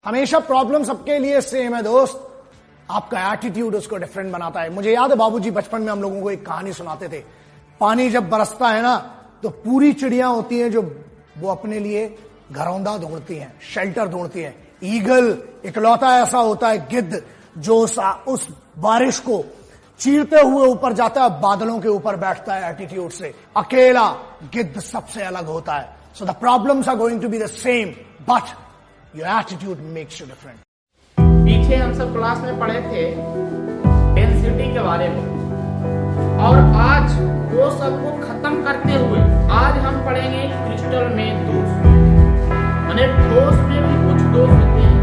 हमेशा प्रॉब्लम सबके लिए सेम है दोस्त, आपका एटीट्यूड उसको डिफरेंट बनाता है। मुझे याद है बाबूजी बचपन में हम लोगों को एक कहानी सुनाते थे। पानी जब बरसता है ना तो पूरी चिड़िया होती हैं जो वो अपने लिए घरौंदा ढूंढती हैं, शेल्टर ढूंढती हैं। ईगल इकलौता ऐसा होता है गिद्ध जो उस बारिश को चीरते हुए ऊपर जाता है, बादलों के ऊपर बैठता है एटीट्यूड से। अकेला गिद्ध सबसे अलग होता है। So the problems are going to be the same but your attitude makes you different. पीछे हम सब क्लास में पढ़े थे डेंसिटी के बारे में, और आज वो सब को खत्म करते हुए आज हम पढ़ेंगे क्रिस्टल में दोष। माने ठोस में भी कुछ दोष होते हैं।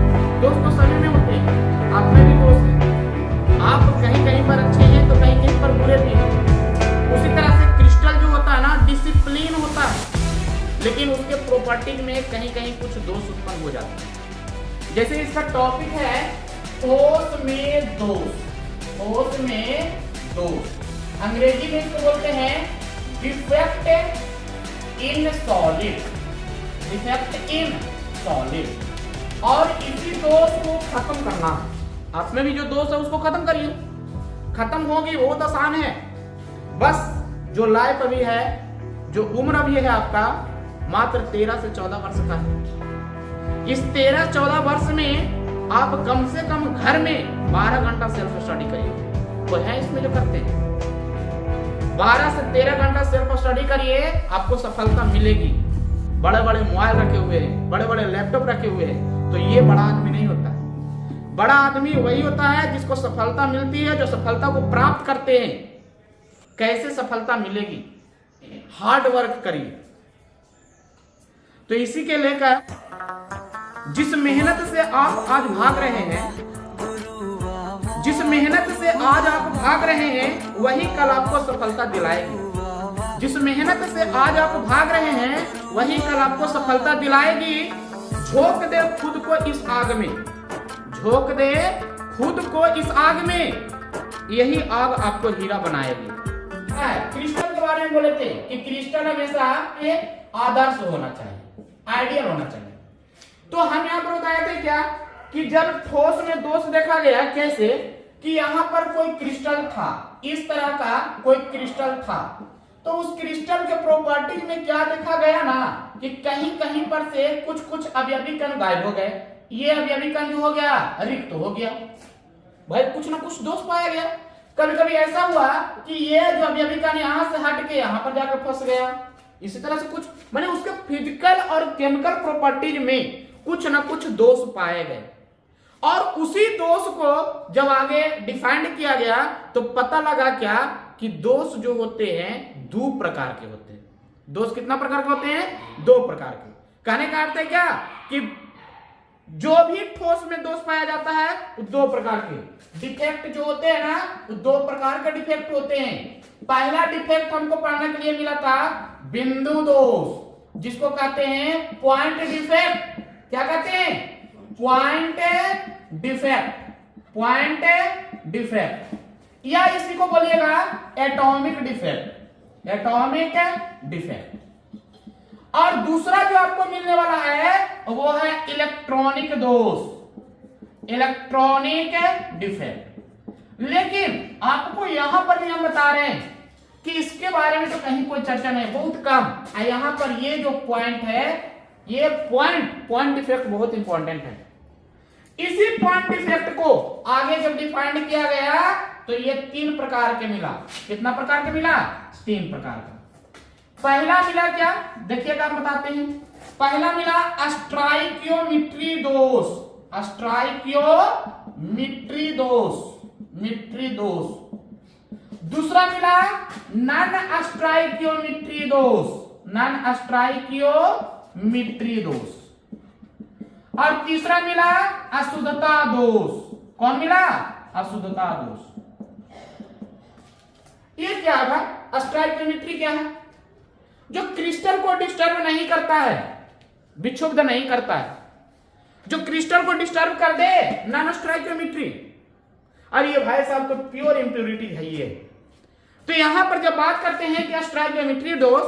दोष तो सभी में होते हैं, आप में भी दोष है। आप कहीं कहीं पर अच्छे हैं तो कहीं कहीं पर बुरे भी हैं। उसी तरह से क्रिस्टल जो होता है ना, डिसिप्लिन होता है, लेकिन उसके प्रॉपर्टीज में कहीं कहीं कुछ दोष उत्पन्न हो जाता है। जैसे इसका टॉपिक है ठोस में दोष। ठोस में दोष अंग्रेजी में इसको बोलते हैं defect in solid. Defect in solid. और इसी दोष को खत्म करना। आप में भी जो दोष है उसको खत्म करिए। खत्म होगी बहुत आसान है। बस जो लाइफ अभी है, जो उम्र अभी है आपका, मात्र 13 से 14 वर्ष का है। इस 13-14 वर्ष में आप कम से कम घर में 12 घंटा सेल्फ स्टडी करिए। वो है इसमें जो करते हैं 12 से 13 घंटा सेल्फ स्टडी करिए, आपको सफलता मिलेगी। बड़े बड़े मोबाइल रखे हुए हैं, बड़े बड़े लैपटॉप रखे हुए हैं, तो ये बड़ा आदमी नहीं होता है। बड़ा आदमी वही होता है जिसको सफलता मिलती है, जो सफलता को प्राप्त करते हैं। कैसे सफलता मिलेगी? हार्ड वर्क करिए। तो इसी के लेकर जिस मेहनत से आप आज भाग रहे हैं, जिस मेहनत से आज आप भाग रहे हैं, वही कल आपको सफलता दिलाएगी। जिस मेहनत से आज आप भाग रहे हैं, वही कल आपको सफलता दिलाएगी। झोंक दे खुद को इस आग में, झोंक दे खुद को इस आग में, यही आग आपको हीरा बनाएगी। क्रिस्टल के बारे में बोले थे कि क्रिस्टल हमेशा एक आदर्श होना चाहिए, आइडियल होना चाहिए। तो हम यहाँ पर बताए थे क्या कि जब ठोस में दोष देखा गया, कैसे कि यहाँ पर कोई क्रिस्टल था, इस तरह का कोई क्रिस्टल था, तो उस क्रिस्टल के प्रॉपर्टीज में क्या देखा गया ना कि कहीं कहीं पर से कुछ कुछ अवयवी कण गायब हो गए। ये अवयवी कण जो हो गया रिक्त हो गया। भाई कुछ ना कुछ दोष पाया गया। कभी कभी ऐसा हुआ कि ये जो अवयवी कण यहाँ से हट के यहाँ पर जाकर फंस गया। इसी तरह से कुछ माने उसके फिजिकल और केमिकल प्रॉपर्टीज में कुछ ना कुछ दोष पाए गए। और उसी दोष को जब आगे डिफाइंड किया गया तो पता लगा क्या कि दोष जो होते हैं 2 प्रकार के होते हैं। दोष कितना प्रकार के होते हैं? 2 प्रकार के। कहने का अर्थ है क्या कि जो भी ठोस में दोष पाया जाता है वो 2 प्रकार के डिफेक्ट जो होते हैं ना, वो 2 प्रकार के डिफेक्ट होते हैं। पहला डिफेक्ट हमको पढ़ने के लिए मिला था बिंदु दोष, जिसको कहते हैं पॉइंट डिफेक्ट। क्या कहते हैं? Point defect. पॉइंट डिफेक्ट, या इसी को बोलिएगा एटॉमिक डिफेक्ट। Atomic defect. और दूसरा जो आपको मिलने वाला है वो है इलेक्ट्रॉनिक दोष, इलेक्ट्रॉनिक डिफेक्ट। लेकिन आपको यहां पर भी हम बता रहे हैं कि इसके बारे में तो कहीं कोई चर्चा नहीं, बहुत कम। यहां पर ये जो पॉइंट है, ये पॉइंट डिफेक्ट बहुत इंपॉर्टेंट है। इसी पॉइंट डिफेक्ट को आगे जब डिफाइंड किया गया तो ये 3 प्रकार के मिला। कितना प्रकार के मिला? 3 प्रकार का। पहला मिला क्या, देखिएगा हम बताते हैं। पहला मिला स्ट्राइकियोमेट्री दोष। स्ट्राइकियोमेट्री दोष, मिट्री दोष। दूसरा मिला नॉन स्ट्राइकियोमेट्री दोष, नॉन स्ट्राइकियोमेट्री दोष। और तीसरा मिला अशुद्धता दोष। कौन मिला? अशुद्धता दोष। ये क्या है? स्ट्राइकियोमेट्री क्या है? जो क्रिस्टल को डिस्टर्ब नहीं करता है, विक्षुब्ध नहीं करता है। जो क्रिस्टल को डिस्टर्ब कर दे, नॉन स्ट्राइकियोमेट्री। और ये भाई साहब तो प्योर इंप्योरिटी है ये। तो यहां पर जब बात करते हैं कि स्ट्राइकियोमेट्री दोष,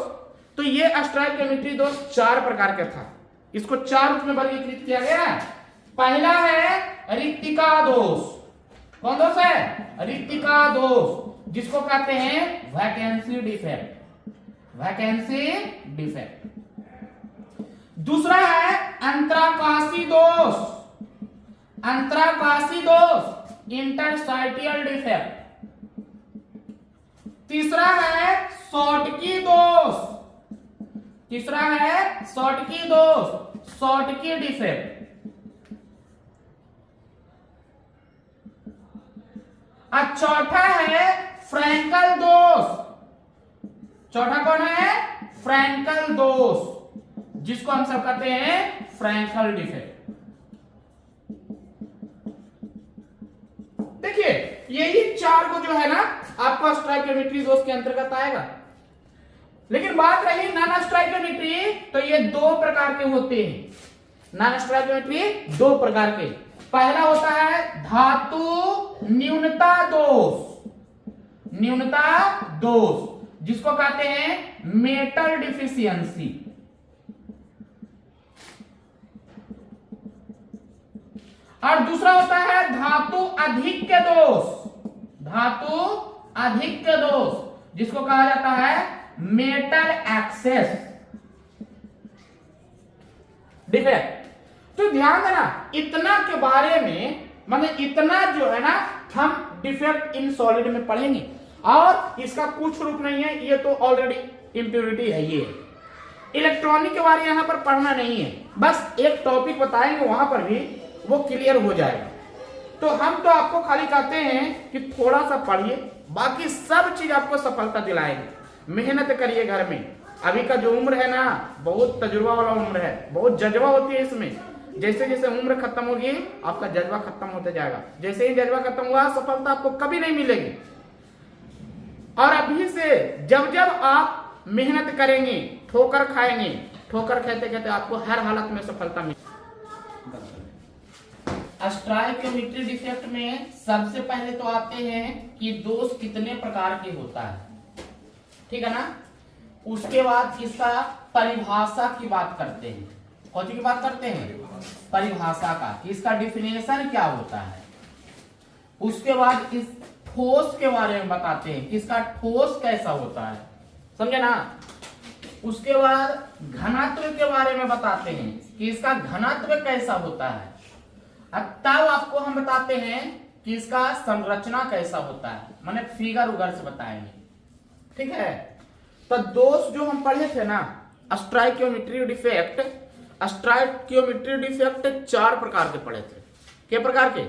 तो ये स्ट्राइकियोमेट्री दोष 4 प्रकार का था। इसको 4 रूप में वर्गीकृत किया गया है। पहला है रिक्तिका दोष। कौन दोष है? रिक्तिका दोष, जिसको कहते हैं वैकेंसी डिफेक्ट। Vacancy defect. दूसरा है अंतराकाशी दोष। अंतराकाशी दोष, इंटरस्टाइटियल डिफेक्ट। तीसरा है शॉर्टकी दोष। तीसरा है शॉर्टकी दोष, शॉर्टकी डिफेक्ट। और चौथा है फ्रैंकल दोष। चौथा कौन है? फ्रैंकल दोष, जिसको हम सब कहते हैं फ्रैंकल डिफेक्ट। देखिए यही चार को जो है ना आपका स्टोइकियोमेट्री दोष के अंतर्गत आएगा। लेकिन बात रही नॉन स्टोइकियोमेट्री, तो ये दो प्रकार के होते हैं। नॉन स्टोइकियोमेट्री दो प्रकार के। पहला होता है धातु न्यूनता दोष। न्यूनता दोष, जिसको कहते हैं मेटल डिफिशियंसी। और दूसरा होता है धातु अधिक्य दोष। धातु अधिक्य दोष, जिसको कहा जाता है मेटल एक्सेस डिफेक्ट। तो ध्यान देना, इतना के बारे में मतलब इतना जो है ना हम डिफेक्ट इन सॉलिड में पढ़ेंगे, और इसका कुछ रूप नहीं है, ये तो ऑलरेडी इम्प्योरिटी है। ये इलेक्ट्रॉनिक के बारे में यहां पर पढ़ना नहीं है, बस एक टॉपिक बताएंगे, वहां पर भी वो क्लियर हो जाएगा। तो हम तो आपको खाली कहते हैं कि थोड़ा सा पढ़िए, बाकी सब चीज आपको सफलता दिलाएगी। मेहनत करिए घर में। अभी का जो उम्र है ना, बहुत तजुर्बा वाला उम्र है, बहुत जज्बा होती है इसमें। जैसे जैसे उम्र खत्म होगी आपका जज्बा खत्म होता जाएगा। जैसे ही जज्बा खत्म हुआ सफलता आपको कभी नहीं मिलेगी। और अभी से जब जब आप मेहनत करेंगे, ठोकर खाएंगे, ठोकर खाते खाते आपको हर हालत में सफलता मिलेगी। स्टोइकियोमेट्री डिफेक्ट में सबसे पहले तो आते हैं कि दोष कितने प्रकार के होता है, ठीक है ना। उसके बाद इसका परिभाषा की बात करते हैं। कौन सी की बात करते हैं? परिभाषा का, कि इसका डिफिनेशन क्या होता है। उसके बाद इस ठोस के बारे में बताते हैं कि इसका ठोस कैसा होता है, समझे ना। उसके बाद घनत्व के बारे में बताते हैं कि इसका घनत्व कैसा होता है। तब आपको हम बताते हैं कि इसका संरचना कैसा होता है, माने फिगर उगर से बताएंगे, ठीक है। तो दोष जो हम पढ़े थे ना, स्टोइकियोमेट्री डिफेक्ट, स्टोइकियोमेट्री डिफेक्ट चार प्रकार के पढ़े थे। क्या प्रकार के?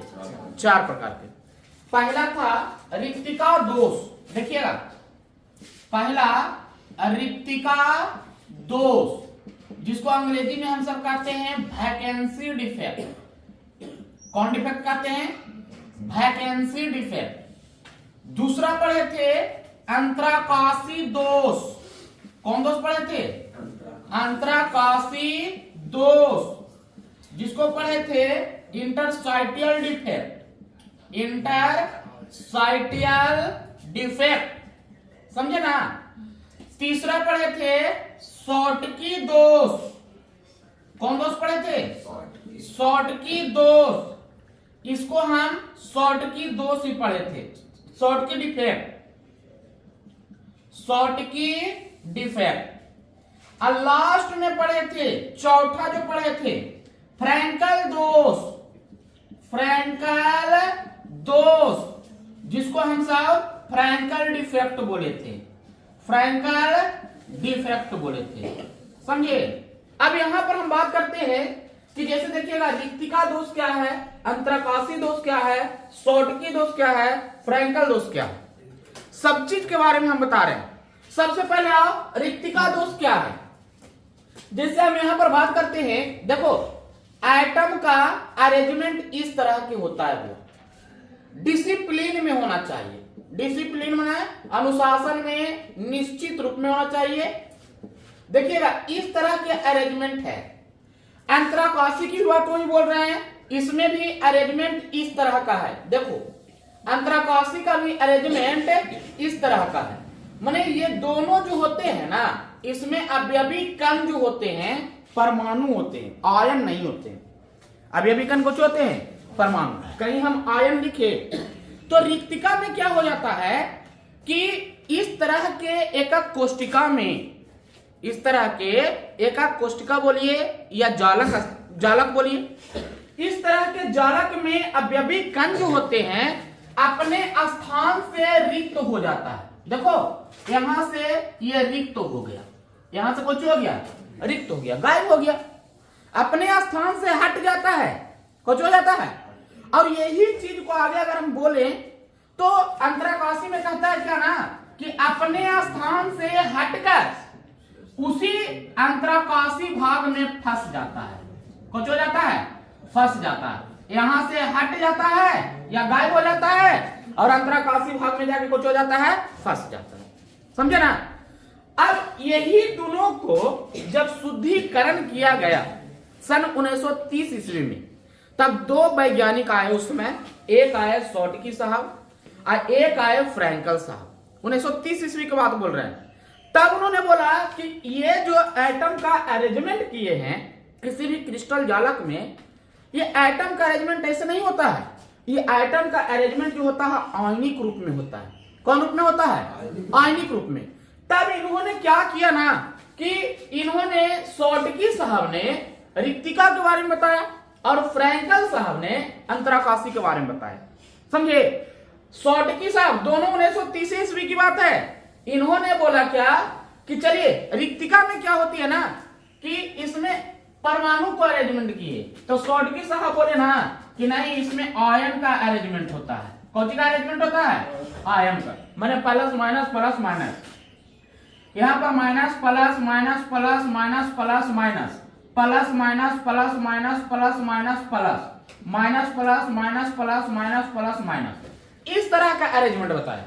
चार प्रकार के। पहला था रिक्तिका दोष। देखिएगा, पहला रिक्तिका दोष, जिसको अंग्रेजी में हम सब कहते हैं वैकेंसी डिफेक्ट। कौन डिफेक्ट कहते हैं? Vacancy defect. दूसरा पढ़े थे अंतराकाशी दोष। कौन दोष पढ़े थे? अंतराकाशी दोष, जिसको पढ़े थे इंटरस्टाइटियल डिफेक्ट। इंटरस्टाइटियल डिफेक्ट, समझे ना। तीसरा पढ़े थे शॉर्टकी दोष। कौन दोष पढ़े थे? शॉर्टकी दोष, इसको हम शॉर्टकी दोष ही पढ़े थे। Schottky defect, Schottky defect. और लास्ट में पढ़े थे, चौथा जो पढ़े थे, फ्रैंकल दोष। फ्रैंकल दोष, जिसको हम सब फ्रैंकल डिफेक्ट बोले थे। फ्रैंकल डिफेक्ट बोले थे, समझे। अब यहां पर हम बात करते हैं कि जैसे देखिएगा, रिक्तिका दोष क्या है, अंतराकाशी दोष क्या है, शॉर्टकी दोष क्या है, फ्रैंकल दोष क्या है, सब चीज के बारे में हम बता रहे हैं। सबसे पहले आओ, रिक्तिका दोष क्या है। जैसे हम यहां पर बात करते हैं, देखो एटम का अरेंजमेंट इस तरह के होता है, वो डिसिप्लिन में होना चाहिए। डिसिप्लिन में, अनुशासन में, निश्चित रूप में होना चाहिए। देखिएगा, इस तरह के अरेंजमेंट है। अंतराकाशी की बात वही बोल रहे हैं, इसमें भी अरेंजमेंट इस तरह का है। देखो, अंतराकाशी का भी अरेंजमेंट इस तरह का है। माने ये दोनों जो होते हैं ना, इसमें अवयवी कण जो होते हैं परमाणु होते हैं, आयन नहीं होते हैं। अभी कण कुछ होते हैं परमाणु। कहीं हम आयन लिखे तो रिक्तिका में क्या हो जाता है कि इस तरह के एकक कोष्टिका में, इस तरह के एकक कोष्टिका बोलिए या जालक बोलिए, इस तरह के जालक में अवयवी कण जो होते हैं अपने स्थान से रिक्त हो जाता है। देखो यहां से ये रिक्त हो गया, यहां से कुछ हो गया रिक्त हो गया, गायब हो गया, अपने स्थान से हट जाता है, कुछ हो जाता है। और यही चीज को आगे अगर हम बोले तो अंतराकाशी में कहता है क्या ना कि अपने स्थान से हटकर उसी अंतराकाशी भाग में फंस जाता है, कुछ हो जाता है, फंस जाता है, यहां से हट जाता है या गायब हो जाता है और अंतराकाशी भाग में जाके कुछ हो जाता है, फंस जाता है। समझे ना। अब यही दोनों को जब शुद्धिकरण किया गया सन 1930 ईस्वी में, तब दो वैज्ञानिक आए उसमें, एक आए शॉटकी साहब और एक आए फ्रैंकल साहब। 1930 ईस्वी की बात बोल रहे हैं। तब उन्होंने बोला कि ये जो एटम का अरेंजमेंट किए हैं किसी भी क्रिस्टल जालक में, ये एटम का अरेंजमेंट ऐसे नहीं होता है, ये एटम का अरेंजमेंट जो होता है आयनिक रूप में होता है। कौन रूप में होता है? आयनिक रूप में। तब इन्होंने क्या किया ना कि इन्होंने शॉटकी साहब ने रिक्तिका के बारे में बताया और फ्रैंकल साहब ने अंतराकाशी के बारे में बताया। समझे। शॉटकी साहब दोनों 1930 ईस्वी की बात है। इन्होंने बोला क्या कि चलिए रिक्तिका में क्या होती है ना कि इसमें परमाणु को अरेंजमेंट किए, तो शॉटकी साहब बोले ना कि नहीं इसमें आयन का अरेंजमेंट होता है। कौन सी का अरेंजमेंट होता है? आयन का। मैंने प्लस माइनस प्लस माइनस, यहां पर minus plus minus plus minus plus minus plus minus plus minus plus minus plus minus plus minus plus minus plus minus, इस तरह का अरेंजमेंट बताया।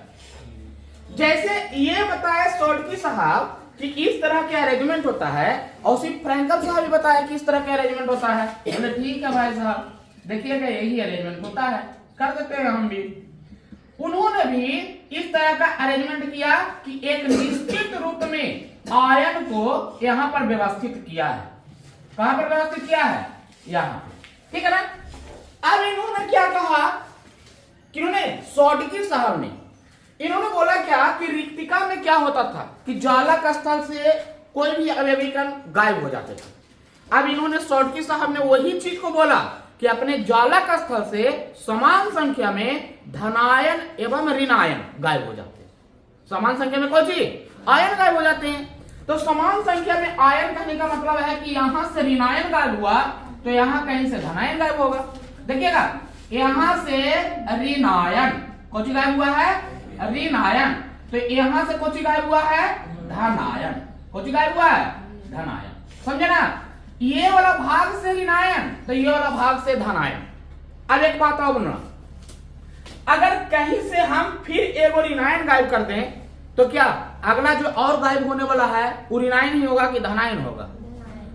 जैसे ये बताया शॉटकी साहब कि इस तरह के अरेंजमेंट होता है, और उसी फ्रैंकल साहब भी बताया कि इस तरह के अरेंजमेंट होता है। बोले ठीक है भाई साहब, देखिएगा यही अरेंजमेंट होता है, कर देते हैं हम भी। उन्होंने भी इस तरह का अरेंजमेंट किया कि एक निश्चित रूप में आयन को यहां पर व्यवस्थित किया है। कहां पर व्यवस्थित किया है? यहां पे। ठीक है ना। अब इन्होंने क्या कहा कि शॉटकी साहब ने इन्होंने बोला क्या कि रिक्तिका में क्या होता था कि जालक स्थल से कोई भी अवयवी कण गायब हो जाते थे। अब इन्होंने शॉटकी साहब ने वही चीज को बोला कि अपने जालक स्थल से समान संख्या में धनायन एवं ऋणायन गायब हो जाते हैं। समान संख्या में कौन सी? आयन गायब हो जाते हैं। तो समान संख्या में आयन कहने का मतलब है कि यहां से ऋणायन गायब हुआ तो यहां कहीं से धनायन गायब होगा। देखिएगा यहां से ऋणायन कौन सी गायब हुआ है? ऋणायन। तो यहां से कौन सी गायब हुआ है? धनायन। कौन सी गायब हुआ है? धनायन। समझे ना। ये वाला भाग से ऋणायन तो ये वाला भाग से धनायन। अब एक बात और ना, अगर कहीं से हम फिर एगो ऋणायन गायब कर दें तो क्या अगला जो और गायब होने वाला है वो ऋणायन ही होगा कि धनायन होगा?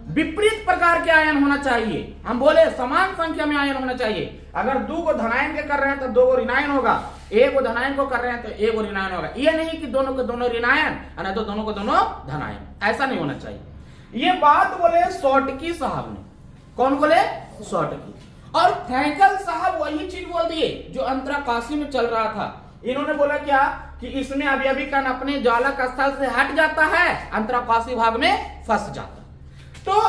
विपरीत प्रकार के आयन होना चाहिए। हम बोले समान संख्या में आयन होना चाहिए। अगर दो को धनायन के कर रहे हैं तो दो को ऋणायन होगा, एक को धनायन को कर रहे हैं तो एक को ऋणायन होगा। ये नहीं कि दोनों के दोनों ऋणायन और तो दोनों को दोनों धनायन, ऐसा नहीं होना चाहिए। ये बात बोले शॉटकी साहब ने। कौन बोले? शॉटकी। और फ्रैंकल साहब वही चीज बोल दिए जो अंतराकाशी में चल रहा था। इन्होंने बोला क्या कि इसमें अवयवी कण अपने जालक स्थल से हट जाता है, अंतराकाशी भाग में फंस जाता है। तो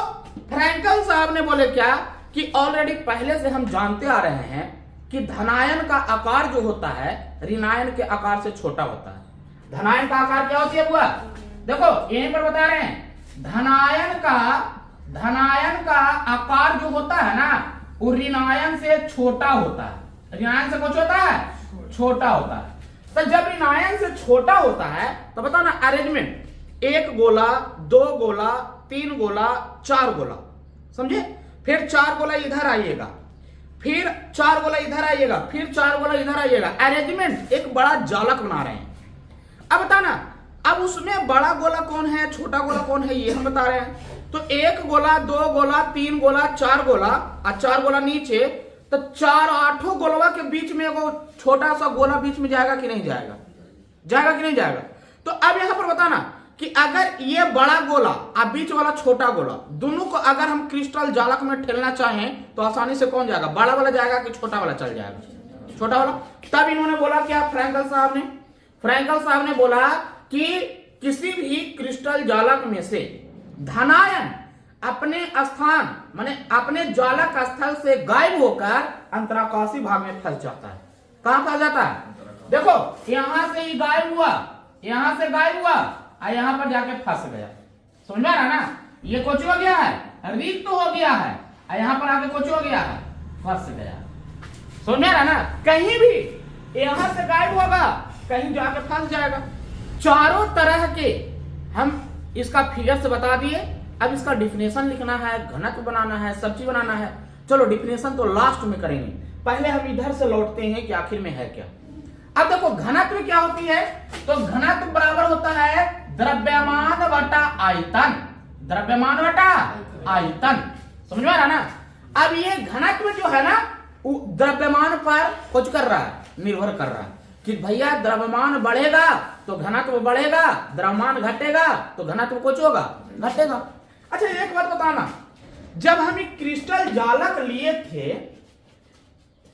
फ्रैंकल साहब ने बोले क्या कि ऑलरेडी पहले से हम जानते आ रहे हैं कि धनायन का आकार जो होता है ऋणायन के आकार से छोटा होता है। धनायन का आकार क्या होती है बुआ? देखो यहीं पर बता रहे हैं, धनायन का आकार जो होता है ना वो ऋणायन से छोटा होता है। ऋणायन से कुछ होता है? छोटा होता है। तो जब ऋणायन से छोटा होता है तो बताओ ना अरेंजमेंट, एक गोला, दो गोला, तीन गोला, चार गोला, समझे। फिर चार गोला इधर आइएगा, फिर चार गोला इधर आइएगा, फिर चार गोला इधर आइएगा। अरेंजमेंट एक बड़ा जालक बना रहे हैं। अब बता ना, अब उसमें बड़ा गोला कौन है, छोटा गोला कौन है, ये हम बता रहे हैं। तो एक गोला, दो गोला, तीन गोला, चार गोला और चार गोला नीचे, तो चार आठों गोलवा के बीच में वो छोटा सा गोला बीच में जाएगा कि नहीं जाएगा? जाएगा कि नहीं जाएगा? तो अब यहां पर बताना कि अगर ये बड़ा गोला और बीच वाला छोटा गोला दोनों को अगर हम क्रिस्टल जालक में ठेलना चाहें तो आसानी से कौन जाएगा, बड़ा वाला जाएगा कि छोटा वाला चल जाएगा, छोटा वाला। तब इन्होंने बोला क्या, फ्रैंकल साहब ने बोला कि किसी भी क्रिस्टल जालक में से धनायन अपने स्थान माने अपने ज्वालक स्थल से गायब होकर अंतराकाशी भाग में फंस जाता है। कहां फंस जाता है, देखो यहां से ही गायब हुआ, यहां से गायब हुआ और यहां पर जाके फंस गया। समझ में आ रहा ना, ये कुछ हो गया है, रिक्त हो गया है और यहां पर आके कुछ हो गया है, फंस गया। समझ में आ रहा ना, कहीं भी यहां से गायब होगा, कहीं जाके फंस जाएगा। चारों तरह के हम इसका फिगर से बता दिए। अब इसका डिफिनेशन लिखना है, घनत्व बनाना है, सब चीज बनाना है। चलो डिफिनेशन तो लास्ट में करेंगे, पहले हम इधर से लौटते हैं कि आखिर में है क्या। अब देखो घनत्व क्या होती है, तो घनत्व बराबर होता है द्रव्यमान बटा आयतन, द्रव्यमान बटा आयतन। समझ में आ रहा ना। अब ये घनत्व जो है ना द्रव्यमान पर कुछ कर रहा है, निर्भर कर रहा है कि भैया द्रव्यमान बढ़ेगा तो घनत्व बढ़ेगा, द्रव्यमान घटेगा तो घनत्व कुछ होगा, घटेगा। अच्छा एक बात बताना, जब हम एक क्रिस्टल जालक लिए थे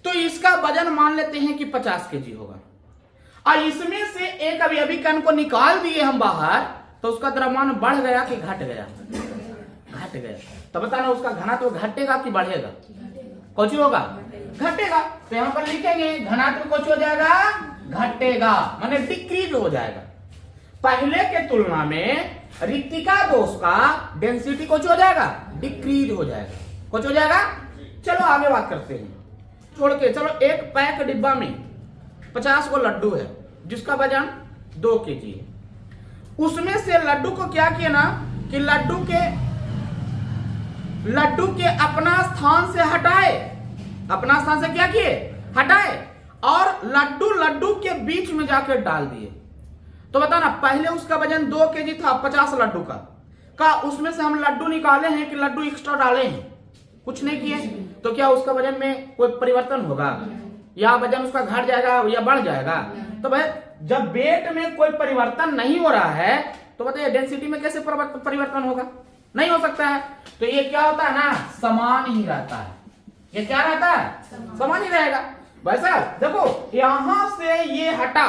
तो इसका वजन मान लेते हैं कि 50 केजी होगा और इसमें से एक अवयवी कण को निकाल दिए हम बाहर तो उसका द्रव्यमान बढ़ गया कि घट गया, घट गया। तो बताना उसका घनत्व घटेगा कि बढ़ेगा, कुछ होगा, घटेगा। तो यहां पर लिखेंगे घनत्व कुछ हो जाएगा, घटेगा, माने डिक्रीज हो जाएगा। पहले के तुलना में रिक्तिका दोष का डेंसिटी कुछ हो जाएगा, डिक्रीज हो जाएगा, कुछ हो जाएगा। चलो आगे बात करते हैं, छोड़ के चलो। एक पैक डिब्बा में 50 को लड्डू है जिसका वजन 2 केजी है। उसमें से लड्डू को क्या किया ना कि लड्डू के अपना स्थान से हटाए, अपना स्थान से क्या किए, हटाए और लड्डू के बीच में जाकर डाल दिए। तो बताना पहले उसका वजन 2 केजी था 50 लड्डू का उसमें से हम लड्डू निकाले हैं कि लड्डू एक्स्ट्रा डाले हैं, कुछ नहीं किए। तो क्या उसका वजन में कोई परिवर्तन होगा या वजन उसका घट जाएगा या बढ़ जाएगा? तो भाई जब वेट में कोई परिवर्तन नहीं हो रहा है तो बताइए डेंसिटी में कैसे परिवर्तन होगा, नहीं हो सकता है। तो ये क्या होता है ना, समान ही रहता है। ये क्या रहता है, समान ही रहेगा। वैसा देखो यहां से ये हटा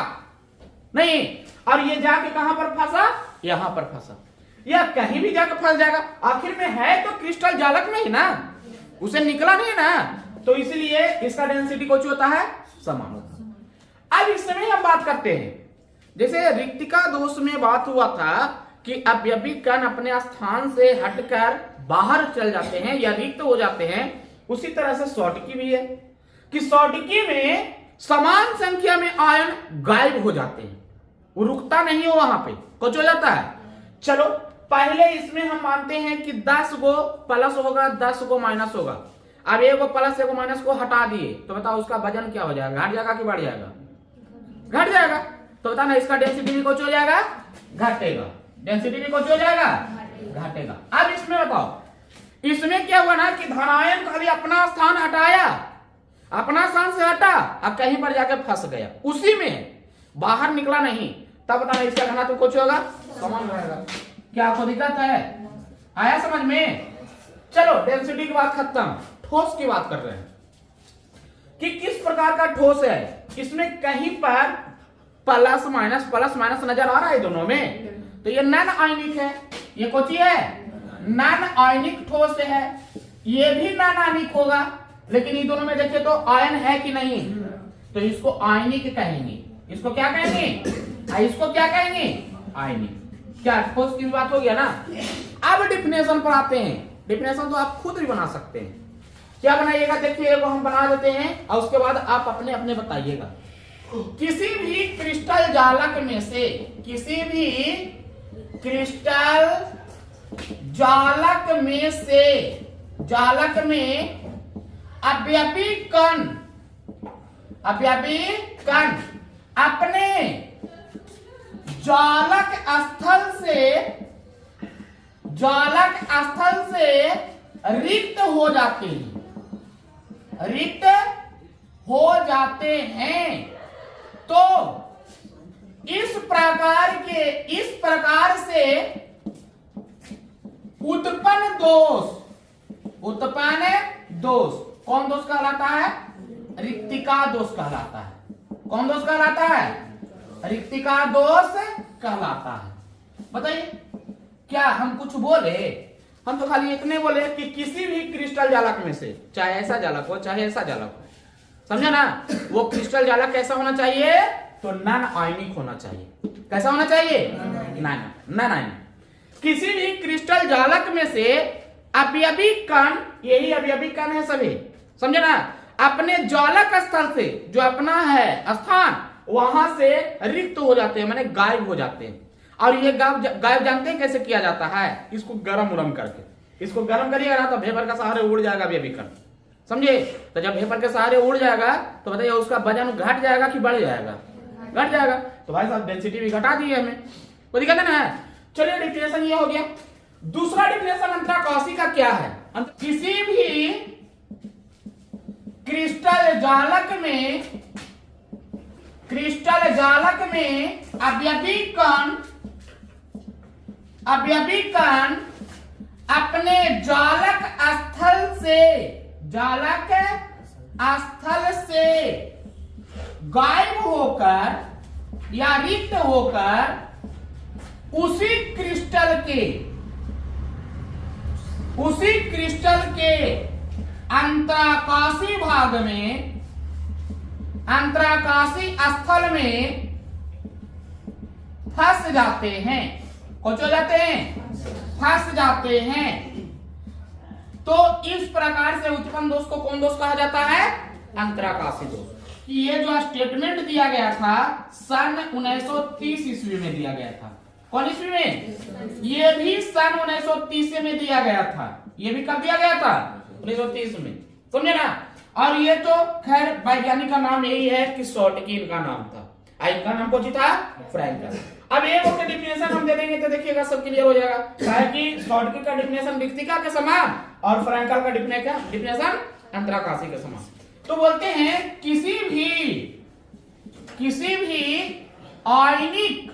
नहीं और ये जाके कहां पर फंसा, यहां पर फंसा, या कहीं भी जाकर फंस जाएगा। आखिर में है तो क्रिस्टल जालक में ही ना, उसे निकला नहीं ना, तो इसलिए इसका डेंसिटी कुछ होता है, समान होता है। अब इस समय हम बात करते हैं, जैसे रिक्तिका दोष में बात हुआ था कि अवयवी कण अपने स्थान से हटकर बाहर चल जाते हैं या रिक्त हो जाते हैं, उसी तरह से सौटिकी भी है कि सौटिकी में समान संख्या में आयन गायब हो जाते हैं, वो रुकता नहीं हो, वहां पे कुछ हो जाता है। चलो पहले इसमें हम मानते हैं कि 10 गो प्लस होगा, 10 गो माइनस होगा। अब एगो प्लस एगो माइनस को हटा दिए तो बताओ उसका वजन क्या हो जाएगा, घट जाएगा कि बढ़ जाएगा, घट जाएगा। तो बताना इसका डेंसिटी भी कुछ हो जाएगा, घटेगा, डेंसिटी भी कुछ हो जाएगा, घटेगा। अब इसमें बताओ इसमें क्या हुआ ना कि धनायन खाली अपना स्थान हटाया, अपना स्थान से हटा और कहीं पर जाकर फंस गया, उसी में बाहर निकला नहीं, तब बताना इसका घनत्व कुछ होगा, समान रहेगा। क्या आपको दिक्कत है, आया समझ में? चलो डेंसिटी की बात खत्म, ठोस की बात कर रहे हैं कि किस प्रकार का ठोस है। इसमें कहीं पर प्लस माइनस नजर आ रहा है दोनों में, तो ये नॉन आयनिक है, ये कौन सी है, नॉन आयनिक ठोस है। ये भी नॉन आयनिक होगा, लेकिन इन दोनों में देखिए तो आयन है कि नहीं, तो इसको आयनिक कहेंगे, इसको क्या कहेंगे, इसको क्या कहेंगे, आयनिक। क्या ठोस की बात हो गया ना। अब डिफिनेशन पर आते हैं, डिफिनेशन तो आप खुद भी बना सकते हैं। क्या बनाइएगा, देखिए एगो हम बना देते हैं और उसके बाद आप अपने अपने बताइएगा। किसी भी क्रिस्टल जालक में से, किसी भी क्रिस्टल जालक में से, जालक में अवयवी कण अपने जालक स्थल से रिक्त हो जाते हैं, रिक्त हो जाते हैं, तो इस प्रकार से उत्पन्न दोष कौन दोष कहलाता है? रिक्तिका दोष कहलाता है। कौन दोष कहलाता है? रिक्तिका दोष कहलाता है। बताइए, क्या हम कुछ बोले? हम तो खाली इतने बोले कि किसी भी क्रिस्टल जालक में से, चाहे ऐसा जालक हो चाहे ऐसा जालक हो, समझे ना, वो क्रिस्टल जालक कैसा होना चाहिए? तो नॉन आयनिक होना चाहिए। कैसा होना चाहिए? Non ionic. किसी भी क्रिस्टल जालक में से अवयवी कण, यही अवयवी कण है सभी, समझे ना, अपने ज्वालक स्थल से, जो अपना है स्थान, वहां से रिक्त हो जाते हैं, माने गायब हो जाते हैं। और ये गायब जानते हैं कैसे किया जाता है? इसको गरम उरम करके। इसको गरम करिएगा ना तो वेपर के सहारे उड़ जाएगा अवयवी कण, समझे। तो जब वेपर के सहारे उड़ जाएगा तो बताइए उसका वजन घट जाएगा कि बढ़ जाएगा? घट जाएगा। तो भाई साहब डेंसिटी भी घटा दी है हमें, कोई दिक्कत नहीं है। चलिए, डिफिनेशन ये हो गया। दूसरा डिफिनेशन अंतराकाशी का क्या है? किसी भी क्रिस्टल जालक में अवयवी कण अपने जालक स्थल से गायब होकर या रिक्त होकर उसी क्रिस्टल के अंतराकाशी भाग में, अंतराकाशी स्थल में फंस जाते हैं। कुछ हो जाते हैं? फंस जाते हैं। तो इस प्रकार से उत्पन्न दोष को कौन दोष कहा जाता है? अंतराकाशी दोष। कि ये जो स्टेटमेंट दिया गया था सन 1930 ईस्वी में दिया गया था। कौन ईस्वी में? ये भी सन 1930 में दिया गया था। ये भी कब दिया गया था? 1930 में, समझे ना। और ये तो खैर वैज्ञानिक का नाम यही है कि शॉटकी इनका नाम था। इनका नाम कौन था? फ्रैंकल। अब एक और डिफिनेशन हम दे देंगे तो देखिएगा सब क्लियर हो जाएगा। कि शॉटकी का डिफिनेशन रिक्तिका के समान और फ्रैंकल का डिफिनेशन अंतराकाशी के समान। तो बोलते हैं किसी भी आयनिक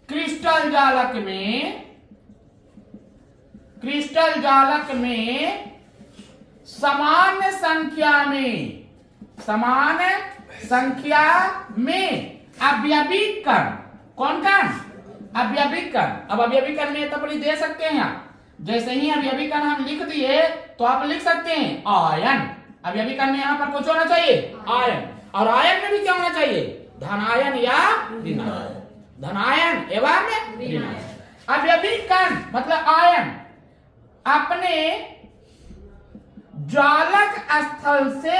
क्रिस्टल जालक में समान संख्या में अवयवी कण, कौन कण? अवयवी कण। अब अवयवी कण में तपड़ी दे सकते हैं आप। जैसे ही अवयवी कण हम लिख दिए तो आप लिख सकते हैं आयन। अवयवी कण में यहाँ पर कुछ होना चाहिए? आयन। और आयन में भी क्या होना चाहिए? धनायन या ऋणायन। धनायन एवं ऋणायन। अवयवी कण मतलब आयन अपने जालक स्थल से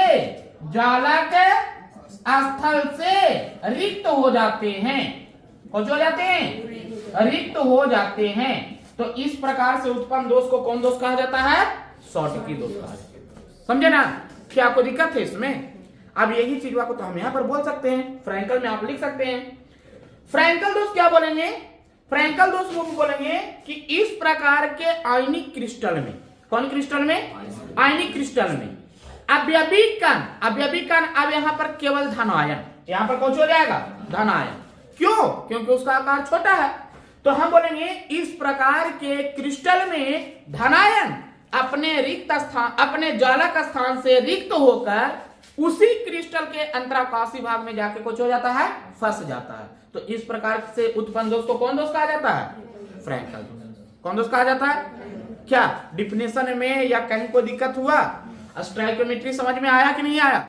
रिक्त हो जाते हैं। कुछ हो जाते हैं? रिक्त हो जाते हैं। तो इस प्रकार से उत्पन्न दोष को कौन दोष कहा जाता है? शॉटकी दोष कहा जाता है। समझे ना? क्या कोई दिक्कत है इसमें? अब यही चीज को तो हम यहां पर बोल सकते हैं, फ्रैंकल में आप लिख सकते हैं। फ्रैंकल दोष क्या बोलेंगे? फ्रैंकल दोष वो बोलेंगे कि इस प्रकार के आयनिक क्रिस्टल में, कौन क्रिस्टल में? आयनिक क्रिस्टल में अवयवी कण अब यहाँ पर केवल धनायन, यहाँ पर कौन हो जाएगा? धनायन। क्यों? क्योंकि उसका आकार छोटा है। तो हम बोलेंगे इस प्रकार के क्रिस्टल में धनायन अपने जालक स्थान से रिक्त होकर उसी क्रिस्टल के अंतराकाशी भाग में जाके कुछ हो जाता है? फंस जाता है। तो इस प्रकार से उत्पन्न दोष को कौन दोष कहा जाता है? फ्रैंकल दोष। कौन दोष कहा जाता है? क्या डिफिनेशन में या कहीं कोई दिक्कत हुआ? स्टोइकियोमेट्री समझ में आया कि नहीं आया?